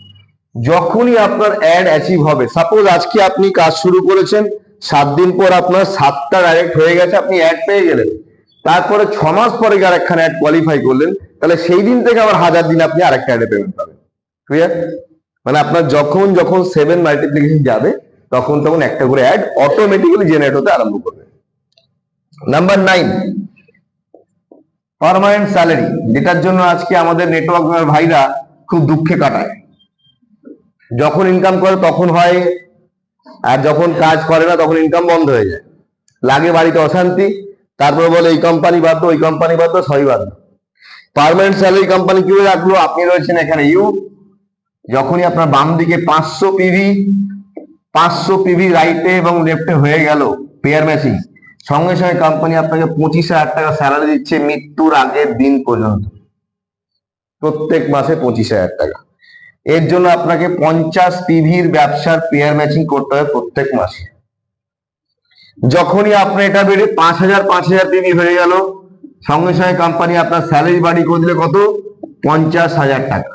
যখনই আপনার অ্যাড অ্যাচিভ হবে, সাপোজ আজকে আপনি কাজ শুরু করেছেন, 7 দিন পর আপনার 7টা ডাইরেক্ট হয়ে গেছে, আপনি অ্যাড পেয়ে গেলেন, তারপরে 6 মাস পরে আরেকখানে অ্যাড কোয়ালিফাই করলেন, তাহলে সেই দিন থেকে আবার 1000 দিন আপনি আরেকটা অ্যাডে পেমেন্ট পাবেন। ক্লিয়ার? মানে আপনার যখন যখন 7 মাল্টিপ্লিকেশন যাবে তখন তখন একটা করে অ্যাড অটোমেটিক্যালি জেনারেট হতে আরম্ভ করবে। নাম্বার 9, পার্মানেন্ট স্যালারি, যেটার জন্য আজকে আমাদের নেটওয়ার্ক ভাইরা খুব দুঃখে কাটায়। যখন ইনকাম করে তখন হয়, আর যখন কাজ করে না তখন ইনকাম বন্ধ হয়ে যায়, লাগে বাড়িতে অশান্তি, তারপরে বলে এই কোম্পানি বাদ দাও, ওই কোম্পানি বাদ দাও, সবই বাদ দাও। পার্মানেন্ট স্যালারি কোম্পানি কিভাবে রাখলো? আপনি রয়েছেন এখানে ইউ, যখনই আপনার বাম দিকে 500 পিভি রাইটে এবং লেফটে হয়ে গেল পেয়ার ম্যাচিং, সঙ্গে সঙ্গে কোম্পানি আপনাকে 25,000 টাকা স্যালারি দিচ্ছে মৃত্যুর আগের দিন পর্যন্ত, প্রত্যেক মাসে 25,000 টাকা। এর জন্য আপনাকে 50 পিভির ব্যবসার পেয়ার ম্যাচিং করতে হবে প্রত্যেক মাসে। যখনই আপনার এটা বেড়ে 5,000 পিভি হয়ে গেল, সঙ্গে সঙ্গে কোম্পানি আপনার স্যালারি বাড়ি করে দিলে কত? 50,000 টাকা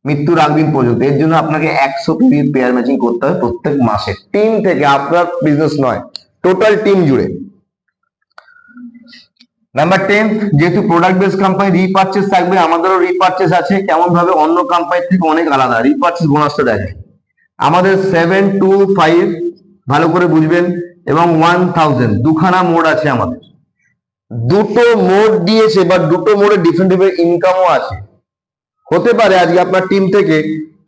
মৃত্যুর আগ দিন পর্যন্ত। এর জন্য আপনাকে 100 পিভির পেয়ার ম্যাচিং করতে হবে প্রত্যেক মাসে, টিম থেকে, আপনার বিজনেস নয়, টোটাল টিম জুড়ে। নাম্বার 10, যেহেতু প্রোডাক্ট বেস কোম্পানি রিপারচেস থাকবে, আমাদেরও রিপারচেস আছে। কেমন ভাবে? অন্য কোম্পানি থেকে অনেক আলাদা। রিপারচেস বোনাসটা দেখেন, আমাদের 7 to 5 ভালো করে বুঝবেন, এবং 1000 দুখানা মোড আছে আমাদের। দুটো মোড দিয়েছে, বা দুটো মোডে ডিফারেন্ট ডিফারেন্ট ইনকামও আছে। হতে পারে আজকে আপনার টিম থেকে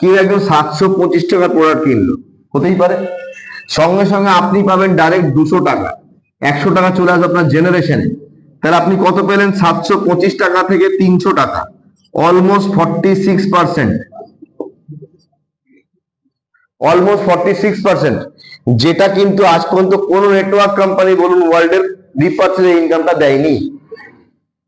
কেউ একজন 725 টাকার প্রোডাক্ট কিনলো, হতেই পারে, সঙ্গে সঙ্গে আপনি পাবেন ডাইরেক্ট 200 টাকা, 100 টাকা চলে আসবে আপনার জেনারেশনে। তাহলে আপনি কত পেলেন? 725 টাকা থেকে 300 টাকা, অলমোস্ট 46%, অলমোস্ট 46%, যেটা কিন্তু আজ পর্যন্ত কোন নেটওয়ার্ক কোম্পানি বলুন ওয়ার্ল্ডের রিপারচেজ ইনকামটা দেয়নি।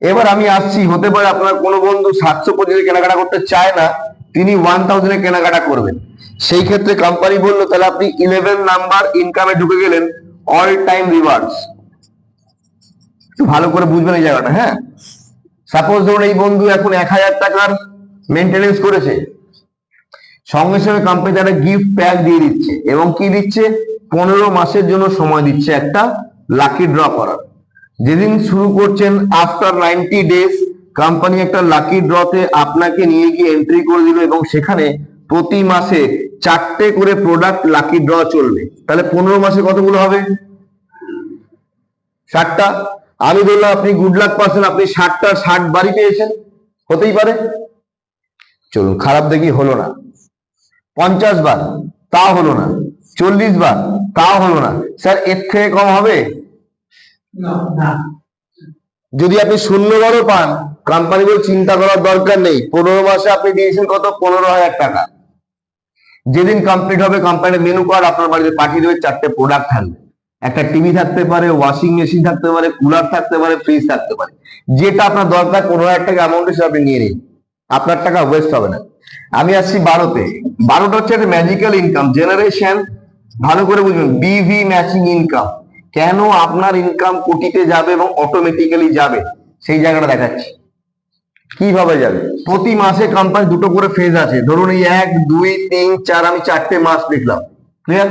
এবার আমি আসছি, হতে পারে আপনার কোনো বন্ধু 725 কেনাকাটা করতে চায় না, তিনি 1000 এ কেনাকাটা করবেন। সেই ক্ষেত্রে কোম্পানি বললো তাহলে আপনি 11 নাম্বার ইনকামে ঢুকে গেলেন, অল টাইম রিওয়ার্ডস। ভালো করে বুঝবেন এই জায়গাটা। হ্যাঁ, সাপোজ ধরুন এই বন্ধু এখন 1000 টাকার মেনটেনেন্স করেছে, সঙ্গে সঙ্গে কোম্পানি একটা গিফট প্যাক দিয়ে দিচ্ছে, এবং কি দিচ্ছে? 15 মাসের জন্য সময় দিচ্ছে একটা লাকি ড্র করার। যেদিন শুরু করছেন আফটার 90 ডেজ, কোম্পানি একটা লাকি ড্রতে আপনাকে নিয়ে গিয়ে এন্ট্রি করে দিল, এবং সেখানে প্রতি মাসে 4টে করে প্রোডাক্ট লাকি ড্র চলবে। তাহলে 15 মাসে কতগুলো হবে? 60টা। আমি বললাম আপনি গুড লাক পাচ্ছেন, আপনি 60টার 60 বাড়ি পেয়েছেন, হতেই পারে। চলুন, খারাপ দেখি হলো না। 50 বার, তাও হলো না। 40 বার, তাও হলো না। স্যার এর থেকে কম হবে? যদি আপনি 0 বারও পান, কোম্পানি বলে চিন্তা করার দরকার নেই। 15 মাসে আপনি দিয়েছেন কত? 15,000 টাকা। যেদিন কমপ্লিট হবে কোম্পানির মেনু কার্ড আপনার বাড়িতে পাঠিয়ে দেবে, 4টে প্রোডাক্ট থাকবে। একটা টিভি থাকতে পারে, ওয়াশিং মেশিন থাকতে পারে, কুলার থাকতে পারে, ফ্রিজ থাকতে পারে। যেটা আপনার দরকার 15,000 টাকা অ্যামাউন্ট হিসেবে আপনি নিয়ে নিন, আপনার টাকা ওয়েস্ট হবে না। আমি আসছি 12তে। 12টা হচ্ছে একটা ম্যাজিক্যাল ইনকাম জেনারেশন। ভালো করে বুঝবেন, বিভি ম্যাচিং ইনকাম। কেন আপনার ইনকাম কোটিতে যাবে এবং অটোমেটিক্যালি যাবে সেই জায়গাটা দেখাচ্ছি। কিভাবে যাবে? প্রতি মাসে কোম্পানি দুটো করে ফেজ আছে। ধরুন এই 1, 2, 3, 4, আমি 4টে মাস লিখলাম। ক্লিয়ার?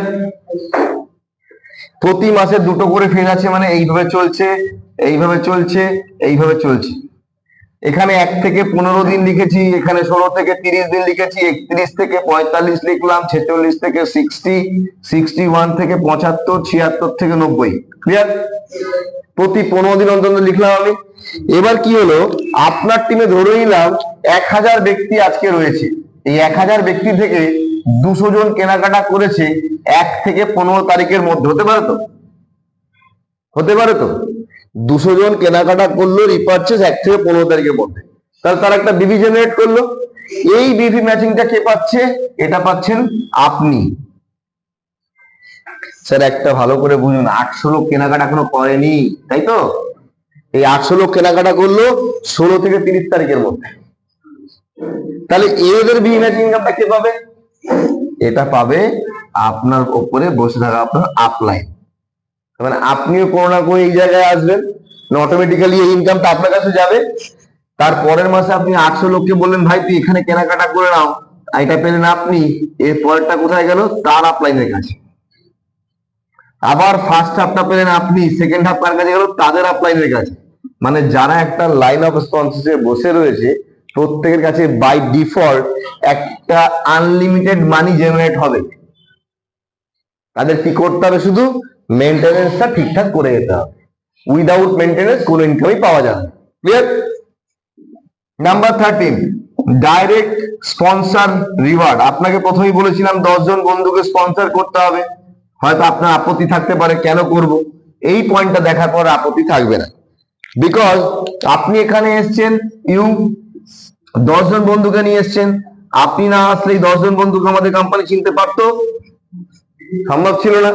প্রতি মাসে দুটো করে ফেজ আছে, মানে এইভাবে চলছে, এইভাবে চলছে, এইভাবে চলছে। এখানে 1 থেকে 15 দিন লিখেছি, এখানে 16 থেকে 30 দিন লিখেছি, 31 থেকে 45 লিখলাম, 46 থেকে 60, 61 থেকে 75, 76 থেকে 90। ক্লিয়ার? প্রতি 15 দিন অন্তত লিখলাম আমি। এবার কি হলো, আপনার টিমে ধরে নিলাম 1000 ব্যক্তি আজকে রয়েছে। এই 1000 ব্যক্তি থেকে 200 জন কেনাকাটা করেছে 1 থেকে 15 তারিখের মধ্যে। হতে পারে তো? হতে পারে তো? 200 জন কেনাকাটা করলো রিপারচেজ 1 থেকে 15 তারিখের মধ্যে, তাহলে তারা একটা বিভি জেনারেট করলো। এই বিভি ম্যাচিংটা কে পাচ্ছে? এটা পাচ্ছেন আপনি। স্যার একটা ভালো করে বুঝুন, 800 লোক কেনাকাটা এখনো করেনি, তাই তো? এই 800 লোক কেনাকাটা করলো 16 থেকে 30 তারিখের মধ্যে। তাহলে এদের বিভি ম্যাচিং ইনকামটা কে পাবে? এটা পাবে আপনার উপরে বসে থাকা আপনার আপলাইন। মানে আপনিও কোনো না কোনো এই জায়গায় আসবেন, অটোমেটিক্যালি এই ইনকামটা আপনার কাছে যাবে। তার পরের মাসে আপনি 800 লোককে বললেন ভাই তুই এখানে কেনাকাটা করে নাও, এটা পেলেন আপনি। এর পরেরটা কোথায় গেল? তার আপলাইনের কাছে। আবার ফার্স্ট হাফটা পেলেন আপনি, সেকেন্ড হাফ কার কাছে গেল? তাদের আপলাইনের কাছে। মানে যারা একটা লাইন অফ স্পন্সরশিপে বসে রয়েছে প্রত্যেকের কাছে বাই ডিফল্ট একটা আনলিমিটেড মানি জেনারেট হবে। তাদের কি করতে হবে? শুধু মেনটেনেন্সটা ঠিকঠাক করে যেতে হবে। উইদাউট মেনটেনেন্স কোনো ইনকামই পাওয়া যাবে না। Clear? Number 13, direct sponsor reward. আপনাকে প্রথমেই বলেছিলাম 10 জন বন্ধুকে স্পন্সর করতে হবে। হয়তো আপনার আপত্তি থাকতে পারে, কেন করব? এই পয়েন্টটা দেখার পর আপত্তি থাকবে না, বিকজ আপনি এখানে এসছেন, 10 জন বন্ধুকে নিয়ে এসছেন। আপনি না আসলে এই 10 জন বন্ধুকে আমাদের কোম্পানি চিনতে পারতো? সম্ভব ছিল না।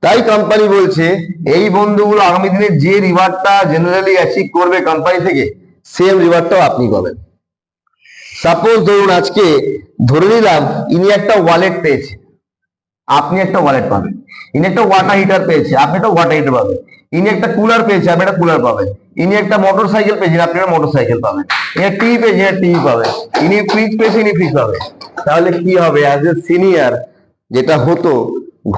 তাই কোম্পানি বলছে এই বন্ধুগুলো আগামী দিনে যে রিওয়ার্ডটা জেনারেলি অ্যাচিভ করবে কোম্পানি থেকে, সেম রিওয়ার্ডটাও আপনি পাবেন। সাপোজ ধরুন আজকে ধরে নিলাম ইনি একটা ওয়ালেট পেয়েছে, আপনি একটা ওয়ালেট পাবেন। ইনি একটা ওয়াটার হিটার পেয়েছে, আপনি একটা ওয়াটার হিটার পাবেন। ইনি একটা কুলার পেয়েছে, আপনি একটা কুলার পাবেন। ইনি একটা মোটর সাইকেল পেয়েছেন, আপনি একটা মোটর সাইকেল পাবেন। ইনি টিভি পেয়েছেন, টিভি পাবেন। ইনি ফ্রিজ পেয়েছেন, ইনি ফ্রিজ পাবেন। তাহলে কি হবে? অ্যাজ এ সিনিয়র যেটা হতো,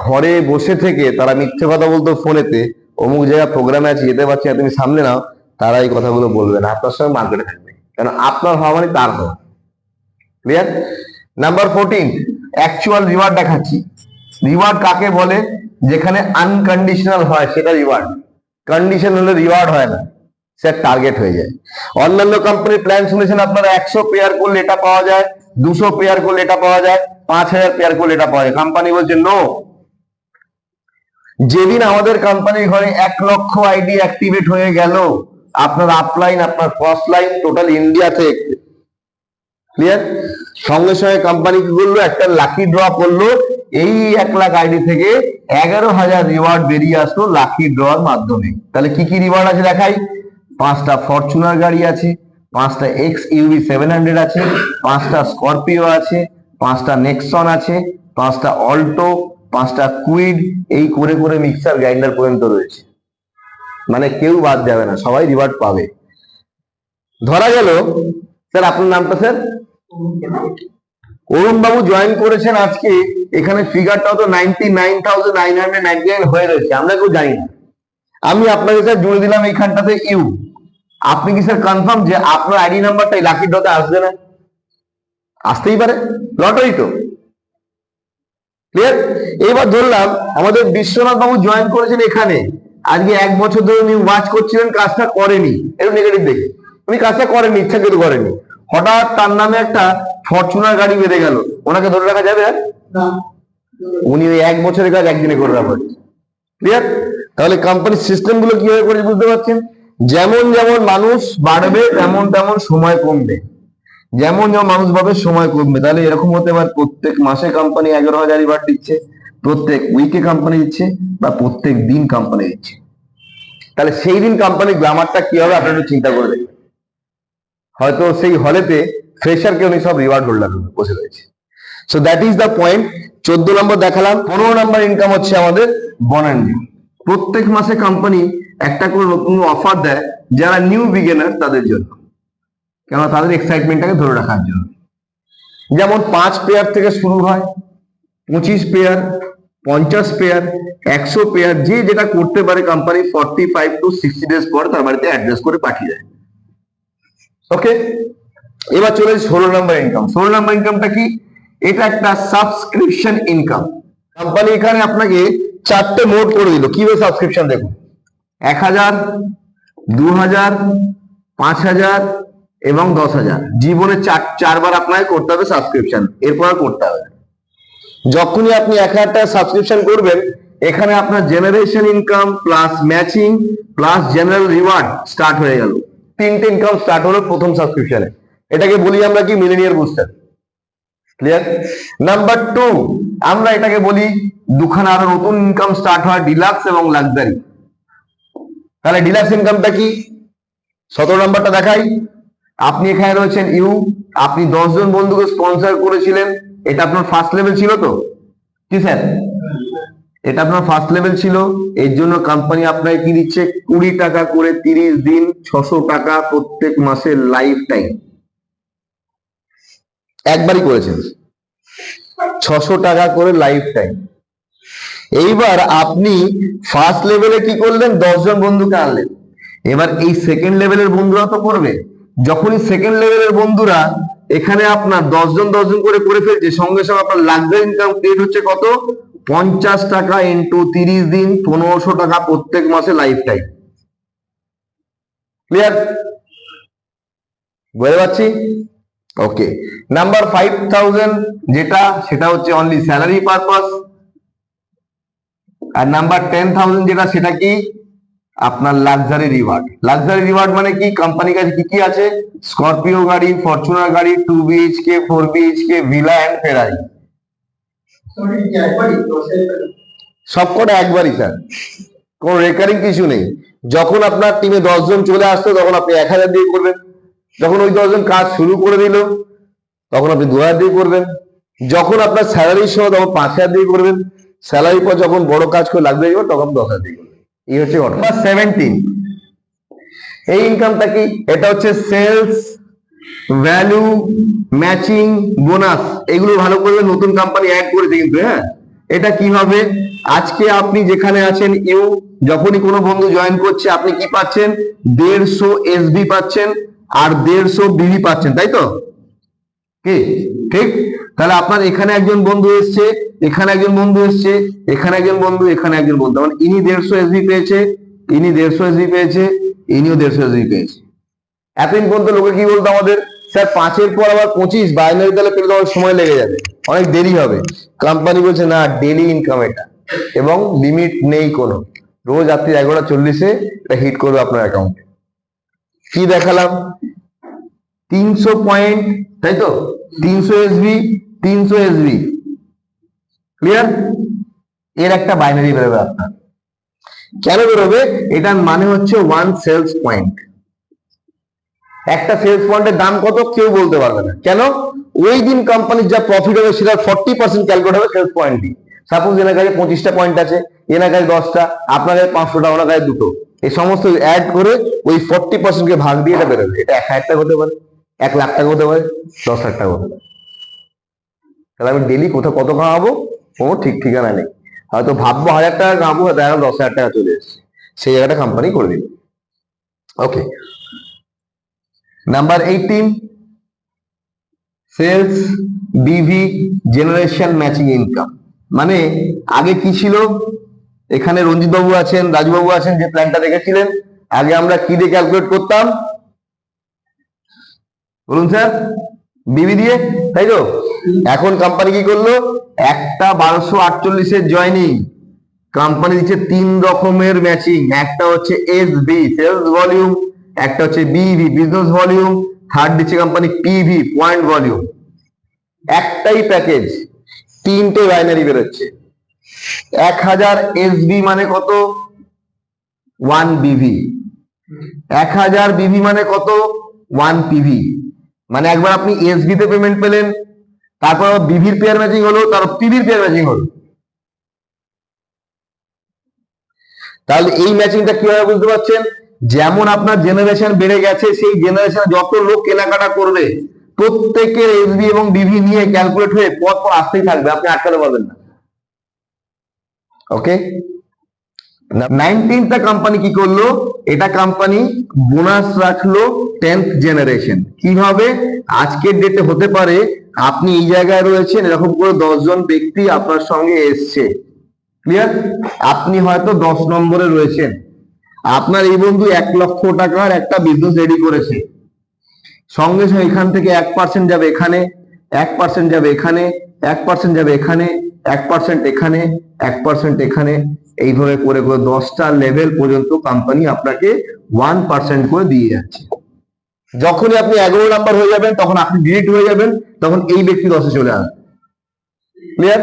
ঘরে বসে থেকে তারা মিথ্যে কথা বলতো ফোনেতে, অমুক জায়গায় প্রোগ্রামে আছে যেতে পারছি না, তুমি সামনে নাও, তারা এই কথাগুলো বলবে না, আপনার সঙ্গে মার্কেটে থাকবে। কারণ আপনার হওয়া মানে তার হওয়া। ক্লিয়ার? নাম্বার 14, অ্যাকচুয়াল রিওয়ার্ড দেখাচ্ছি। রিওয়ার্ড কাকে বলে? যেখানে আনকন্ডিশনাল হয় সেটা রিওয়ার্ড। কন্ডিশন হলে রিওয়ার্ড হয় না, সে টার্গেট হয়ে যায়। অন্যান্য কোম্পানির প্ল্যান শুনেছেন আপনারা, 100 পেয়ার করলে এটা পাওয়া যায়, 200 পেয়ার করলে এটা পাওয়া যায়, 5000 পেয়ার করলে এটা পাওয়া যায়। কোম্পানি বলছে নো। যেদিন আমাদের কোম্পানির ঘরে 1 লক্ষ আইডি অ্যাক্টিভেট হয়ে গেল, আপনার আপলাইন, আপনার ফার্স্ট লাইন টোটাল ইন্ডিয়া থেকে, ক্লিয়ার, সঙ্গে সঙ্গে কোম্পানি কি করলো? একটা লাকি ড্র করলো। এই 1 লাখ আইডি থেকে 11,000 রিওয়ার্ড বেরিয়ে আসলো লাকি ড্রর মাধ্যমে। তাহলে কি কি রিওয়ার্ড আছে দেখাই। 5টা ফরচুনার গাড়ি আছে, 5টা XUV 700 আছে, 5টা স্করপিও আছে, 5টা নেক্সন আছে, 5টা অল্টো, 5টা কুইড, এই করে করে মিক্সার গ্রাইন্ডার পর্যন্ত রয়েছে। মানে কেউ বাদ যাবে না, সবাই রিওয়ার্ড পাবে। ধরা গেল, স্যার আপনার নামটা? স্যার অরুণ বাবু জয়েন করেছেন আজকে, এখানে ফিগারটাও তো 99,999 হয়ে রয়েছে, আমরা কেউ জানি না। আমি আপনাকে স্যার জুড়ে দিলাম এইখানটাতে ইউ। আপনি কি স্যার কনফার্ম যে আপনার আইডি নাম্বারটা লাকি ড্রতে আসবে না? আসতেই পারে, লটারি তো। ক্লিয়ার? এবার ধরলাম আমাদের বিশ্বনাথ বাবু জয়েন করেছেন এখানে, আজকে 1 বছর ধরে উনি ওয়াচ করছিলেন, কাজটা করেনি, এরকম নেগেটিভ দেখে উনি কাজটা করেনি, ইচ্ছা করে করেনি। হঠাৎ তার নামে একটা ফরচুনার গাড়ি বেড়ে গেল, ওনাকে ধরে রাখা যাবে? আর উনি ওই 1 বছরের কাজ একদিনে করে রাখবেন। ক্লিয়ার? তাহলে কোম্পানির সিস্টেম গুলো কিভাবে করে বুঝতে পারছেন? যেমন যেমন মানুষ বাড়বে তেমন তেমন সময় কমবে, যেমন যেমন মানুষ বাড়বে সময় কমবে। তাহলে এরকম হতে পারে প্রত্যেক মাসে কোম্পানি 11,000 রিওয়ার্ড দিচ্ছে, প্রত্যেক উইকে কোম্পানি দিচ্ছে বা প্রত্যেক দিন কোম্পানি দিচ্ছে। তাহলে সেই দিন কোম্পানির গ্লামারটা কি হবে আপনারা একটু চিন্তা করে দেখবেন। হয়তো সেই হলেতে ফ্রেশারকে উনি সব রিওয়ার্ড হোল্ডার বসে রয়েছে। So that is the point. 14 নম্বর দেখালাম। 15 নম্বর ইনকাম হচ্ছে আমাদের বনাঞ্জি। প্রত্যেক মাসে কোম্পানি একটা করে নতুন অফার দেয় যারা নিউ বিগিনার তাদের জন্য, কেন তাদের এক্সাইটমেন্টটাকে ধরে রাখার জন্য। যেমন 5 পেয়ার থেকে শুরু হয়, 25 পেয়ার, 50 পেয়ার, 100 পেয়ার, যে যেটা করতে পারে কোম্পানি 45 to 60 ডেজ পর তার বাড়িতে অ্যাড্রেস করে পাঠিয়ে দেয়। ওকে, এবার চলে 16 নম্বর ইনকাম। 16 নম্বর ইনকামটা কি? এটা একটা সাবস্ক্রিপশন ইনকাম। কোম্পানি এখানে আপনাকে 4টে মোড করে দিল কিভাবে সাবস্ক্রিপশন। দেখুন, 1000, 2000, 5000 এবং 10,000 জীবনে চারবার আপনাকে করতে হবে সাবস্ক্রিপশন, এরপর আর করতে হবে। যখনই আপনি 1000 টাকা সাবস্ক্রিপশন করবেন, এখানে আপনার generation income plus matching plus general reward start হয়ে গেল। 3টে ইনকাম স্টার্ট হলো প্রথম সাবস্ক্রিপশনে। এটাকে বলি আমরা কি? Millionaire booster. ক্লিয়ার? নাম্বার 2, আমরা এটাকে বলি দুখানা আরো নতুন ইনকাম স্টার্ট হয়, ডিলাক্স এবং লাক্সারি। তাহলে ডিলাক্স ইনকামটা কি? 17 নম্বরটা দেখাই। আপনি এখানে রয়েছেন আপনি 10 জন বন্ধুকে স্পন্সর করেছিলেন। এটা আপনার ফার্স্ট লেভেল ছিল তো? কি স্যার? এটা আপনার ফার্স্ট লেভেল ছিল। এর জন্য কোম্পানি আপনাকে কি দিচ্ছে? 20 টাকা করে 30 দিন, 600 টাকা প্রত্যেক মাসে লাইফ টাইম। একবারই করেছেন, 600 টাকা করে লাইফ টাইম। এইবার আপনি ফার্স্ট লেভেলে কি করলেন? 10 জন বন্ধুকে আনলেন। এবার এই সেকেন্ড লেভেলের বন্ধুরা তো করবে। যখনই সেকেন্ড লেভেলের বন্ধুরা এখানে আপনার 10 জন করে ফেলছে, সঙ্গে সঙ্গে আপনার লাক্সারি ইনকাম ক্রিয়েট হচ্ছে কত? 50 টাকা ইন্টু 30 দিন, 1500 টাকা প্রত্যেক মাসে লাইফ টাইম। ক্লিয়ার? বুঝতে পারছি? ওকে। নাম্বার 5000 যেটা, সেটা হচ্ছে অনলি স্যালারি পারপাস। আর নাম্বার 10,000 যেটা, সেটা কি? আপনার লাক্সারি রিওয়ার্ড। লাক্সারি রিওয়ার্ড মানে কি? কোম্পানির কাছে কি কি আছে? স্করপিও গাড়ি, ফরচুনার গাড়ি, 2 BHK, 4 BHK, ভিলা এন্ড ফেরারি। সবকটা একবারই স্যার, কোন রেকারিং কিছু নেই। যখন আপনার টিমে 10 জন চলে আসতো তখন আপনি 1000 দিয়ে করবেন। যখন ওই 10 জন কাজ শুরু করে দিল তখন আপনি 2000 দিয়ে করবেন। যখন আপনার স্যালারি সহ তখন 5000 দিয়ে করবেন। স্যালারি পর যখন বড় কাজ করে লাগবে তখন 10,000 দিয়ে করবেন। এই হচ্ছে ঘটনা। 17, এই ইনকামটা কি? এটা হচ্ছে সেলস, ভ্যালু, ম্যাচিং, বোনাস। এগুলো ভালো করে নতুন কোম্পানি অ্যাড করেছে কিন্তু। হ্যাঁ, এটা কি হবে? আজকে আপনি যেখানে আছেন যখনই কোনো বন্ধু জয়েন করছে আপনি কি পাচ্ছেন? 150 SB পাচ্ছেন আর 150 BV পাচ্ছেন, তাই তো? কি ঠিক? তাহলে আপনার এখানে একজন বন্ধু এসছে, এখানে একজন বন্ধু এসছে, এখানে একজন বন্ধু, এখানে একজন বন্ধু, মানে ইনি 150 SB পেয়েছে, ইনি 150 SB পেয়েছে, ইনিও 150 SB পেয়েছে। এতদিন পর্যন্ত লোকে কি বলতো আমাদের? স্যার 5-এর পর আবার 25 বাইনারি তাহলে পেলে তোমার সময় লেগে যাবে, অনেক দেরি হবে। কোম্পানি বলছে না, ডেলি ইনকাম এটা, এবং লিমিট নেই কোনো। রোজ রাত্রি 11:40-এ এটা হিট করবে আপনার অ্যাকাউন্টে। কি দেখালাম? 300 পয়েন্ট, তাই তো? 300 SB, 300 SB। ক্লিয়ার? এর একটা বাইনারি বেরোবে আপনার। কেন বেরোবে? এটার মানে হচ্ছে 1 সেলস পয়েন্ট। একটা সেলস পয়েন্টের দাম কত কেউ বলতে পারবে না। কেন? ওই দিন কোম্পানির যা প্রফিট হবে সেটা 40% ক্যালকুলেট হবে সেলস পয়েন্ট দিয়ে। সাপোজ এনার কাছে 25টা পয়েন্ট আছে, এনার কাছে 10টা, আপনার কাছে 500টা, ওনার কাছে 2টো। এই সমস্ত অ্যাড করে ওই 40% কে ভাগ দিয়ে এটা বেরোবে। এটা 1000 টাকা হতে পারে, 1 লাখ টাকা হতে পারে, 10 লাখ টাকা হতে পারে। তাহলে আমি ডেলি কোথাও কত কামাবো কোনো ঠিক ঠিকানা নেই। হয়তো ভাববো 1000 টাকা কামাবো, হয়তো 10,000 টাকা চলে এসেছে, সেই জায়গাটা কোম্পানি করে দিবে। Okay. Number 18, sales, DV, generation matching income. মানে আগে কি ছিল? এখানে রঞ্জিত বাবু আছেন, রাজু বাবু আছেন, যে প্ল্যানটা দেখেছিলেন, আগে আমরা কি দিয়ে ক্যালকুলেট করতাম বলুন স্যার? ডিভি দিয়ে, তাই তো? এখন কোম্পানি কি করলো? একটা 1248-এর জয়নিং কোম্পানি দিচ্ছে 3 রকমের ম্যাচিং। একটা হচ্ছে এসবি, সেলস ভলিউম, একটা হচ্ছে বিভি, বিজনেস ভলিউম, থার্ড দিচ্ছে কোম্পানি পিভি, পয়েন্ট ভলিউম। একটাই প্যাকেজ, 3টে বাইনারি বেরোচ্ছে। 1000 এসবি মানে কত? 1 বিভি। 1000 বিভি মানে কত? 1 পিভি। মানে একবার আপনি এসবি তে পেমেন্ট পেলেন, তারপর বিভির পেয়ার ম্যাচিং হলো, তারপর পিভির পেয়ার ম্যাচিং হলো। তাহলে এই ম্যাচিংটা কিভাবে বুঝতে পারছেন? যেমন আপনার জেনারেশন বেড়ে গেছে, সেই জেনারেশনে যত লোক কেনাকাটা করবে প্রত্যেকের এসবি এবং বিভি নিয়ে ক্যালকুলেট হয়ে পর পর আসতেই থাকবে, আপনি আটকাতে পারবেন না। ওকে, 19টা কোম্পানি কি করলো? এটা কোম্পানি বোনাস রাখলো 10th জেনারেশন। কিভাবে? আজকের ডেটে হতে পারে আপনি এই জায়গায় রয়েছেন, এরকম করে 10 জন ব্যক্তি আপনার সঙ্গে এসছে, ক্লিয়ার? আপনি হয়তো 10 নম্বরে রয়েছেন, আপনার এই বন্ধু 1 লক্ষ টাকার একটা বিজনেস রেডি করেছে, সঙ্গে সঙ্গে এখান থেকে 1% যাবে এখানে, 1% যাবে এখানে, 1% যাবে এখানে, 1% এখানে, 1% এখানে, এইভাবে করে করে 10টা লেভেল পর্যন্ত কোম্পানি আপনাকে 1% করে দিয়ে যাচ্ছে। যখনই আপনি 11 নাম্বার হয়ে যাবেন তখন আপনি ডিলিট হয়ে যাবেন, তখন এই ব্যক্তি 10-এ চলে আসবে, ক্লিয়ার?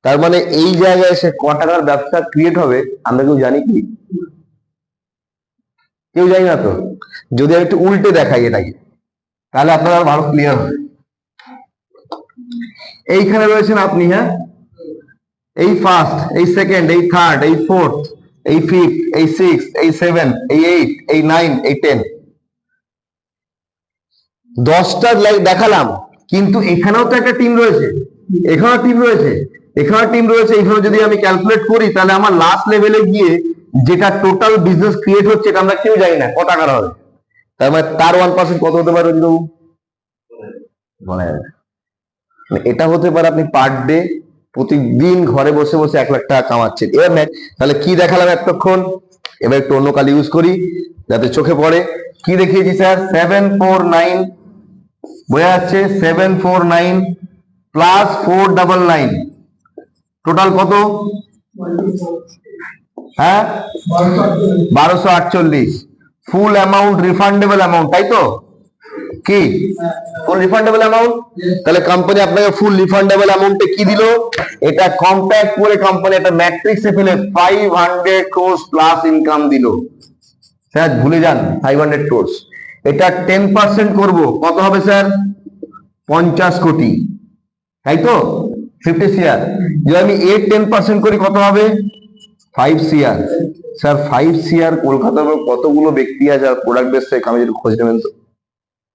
তার মানে এই জায়গায় এসে ক টাকার ব্যবসা ক্রিয়েট হবে আমরা কেউ জানি কি? কেউ জানি না তো। যদি আমি একটু উল্টে দেখাই এটাকে, তাহলে আপনারা ভালো ক্লিয়ার হবে। এইখানে রয়েছেন আপনি, হ্যাঁ, এই ফার্স্ট, এই সেকেন্ড, এই থার্ড, এই ফোর্থ, এই ফিফথ, এই সিক্স, এই সেভেন, এই 8, এই 9, এই 10, 10টা লাইক দেখালাম, কিন্তু এখানেও তো একটা টিম রয়েছে, এখানেও টিম রয়েছে, এখানেও টিম রয়েছে। এখানে যদি আমি ক্যালকুলেট করি তাহলে আমার লাস্ট লেভেলে গিয়ে যেটা টোটাল বিজনেস ক্রিয়েট হচ্ছে এটা আমরা কেউ জানি না ক টাকার হবে। তার মানে তার 1% কত হতে পারে রঞ্জিতবাবু? বলা যাবে না। এটা হতে পারে আপনি পার ডে প্রতিদিন ঘরে বসে বসে 1 লাখ টাকা কামাচ্ছেন। এবার তাহলে কি দেখালাম এতক্ষণ? এবার একটু অন্য কালি ইউজ করি যাতে চোখে পড়ে। কি দেখিয়েছি স্যার? 749, বোঝা যাচ্ছে? 749 প্লাস 499, টোটাল কত? হ্যাঁ, 1248। ফুল অ্যামাউন্ট রিফান্ডেবল অ্যামাউন্ট, তাই তো? কি ফুল রিফান্ডেবল অ্যামাউন্ট? তাহলে কোম্পানি আপনাকে ফুল রিফান্ডেবল অ্যামাউন্টে কি দিল? এটা কম্প্যাক্ট করে কোম্পানি একটা ম্যাট্রিক্সে ফেলে 500 crores প্লাস ইনকাম দিল। স্যার ভুলে যান 500 crores, এটা 10% করব, কত হবে স্যার? 50 কোটি, তাই তো? 50 CR। যদি আমি এর 10% করি কত হবে? 5 CR। স্যার 5 CR কলকাতার কতগুলো ব্যক্তি আছে আর প্রোডাক্ট বেসে আমি যদি খোঁজ নেবেন তো